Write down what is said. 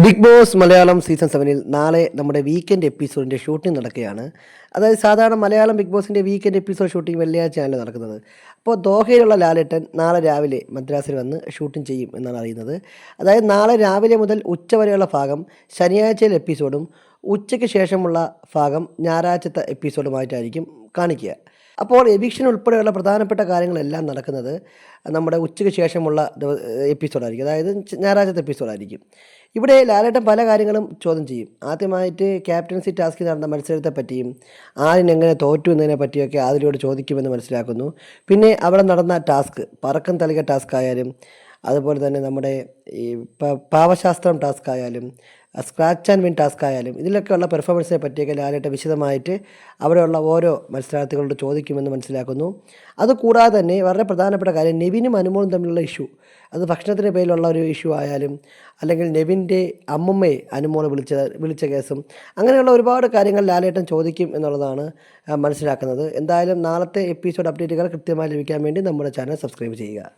Big boss Malayalam season 7-ൽ നാളെ നമ്മുടെ വീക്കെൻഡ് എപ്പിസോഡിൻ്റെ ഷൂട്ടിംഗ് നടക്കുകയാണ്. അതായത് സാധാരണ മലയാളം ബിഗ് ബോസിൻ്റെ വീക്കെൻഡ് എപ്പിസോഡ് ഷൂട്ടിംഗ് വെള്ളിയാഴ്ചയാണ് നടക്കുന്നത്. അപ്പോൾ ദോഹയിലുള്ള ലാലേട്ടൻ നാളെ രാവിലെ മദ്രാസിൽ വന്ന് ഷൂട്ടിംഗ് ചെയ്യും എന്നാണ് അറിയുന്നത്. അതായത് നാളെ രാവിലെ മുതൽ ഉച്ചവരെയുള്ള ഭാഗം ശനിയാഴ്ചയിലെ എപ്പിസോഡും ഉച്ചയ്ക്ക് ശേഷമുള്ള ഭാഗം ഞായറാഴ്ചത്തെ എപ്പിസോഡുമായിട്ടായിരിക്കും കാണിക്കുക. അപ്പോൾ എവിക്ഷൻ ഉൾപ്പെടെയുള്ള പ്രധാനപ്പെട്ട കാര്യങ്ങളെല്ലാം നടക്കുന്നത് നമ്മുടെ ഉച്ചയ്ക്ക് ശേഷമുള്ള എപ്പിസോഡായിരിക്കും, അതായത് ഞായറാഴ്ചത്തെ എപ്പിസോഡായിരിക്കും. ഇവിടെ ലാലേട്ടൻ പല കാര്യങ്ങളും ചോദ്യം ചെയ്യും. ആദ്യമായിട്ട് ക്യാപ്റ്റൻസി ടാസ്കിൽ നടന്ന മത്സരത്തെ പറ്റിയും ആരിനെങ്ങനെ തോറ്റു എന്നതിനെ പറ്റിയൊക്കെ അതിലൂടെ ചോദിക്കുമെന്ന് മനസ്സിലാക്കുന്നു. പിന്നെ അവിടെ നടന്ന ടാസ്ക്, പറക്കം തളിക ടാസ്ക് ആയാലും അതുപോലെ തന്നെ നമ്മുടെ ഈ പാവശാസ്ത്രം ടാസ്ക് ആയാലും സ്ക്രാച്ച് ആൻഡ് വിൻ ടാസ്ക് ആയാലും ഇതിലൊക്കെയുള്ള പെർഫോമൻസിനെ പറ്റിയൊക്കെ ലാലേട്ടൻ വിശദമായിട്ട് അവിടെയുള്ള ഓരോ മത്സരാർത്ഥികളോട് ചോദിക്കുമെന്ന് മനസ്സിലാക്കുന്നു. അതുകൂടാതെ തന്നെ വളരെ പ്രധാനപ്പെട്ട കാര്യം, നെവിനും അനുമോളും തമ്മിലുള്ള ഇഷ്യൂ, അത് ഭക്ഷണത്തിൻ്റെ പേരിലുള്ള ഒരു ഇഷ്യൂ ആയാലും അല്ലെങ്കിൽ നെവിൻ്റെ അമ്മുമ്മയെ അനുമോളെ വിളിച്ച കേസും അങ്ങനെയുള്ള ഒരുപാട് കാര്യങ്ങൾ ലാലേട്ടൻ ചോദിക്കും എന്നുള്ളതാണ് മനസ്സിലാക്കുന്നത്. എന്തായാലും നാളത്തെ എപ്പിസോഡ് അപ്ഡേറ്റുകൾ കൃത്യമായി ലഭിക്കാൻ വേണ്ടി നമ്മുടെ ചാനൽ സബ്സ്ക്രൈബ് ചെയ്യുക.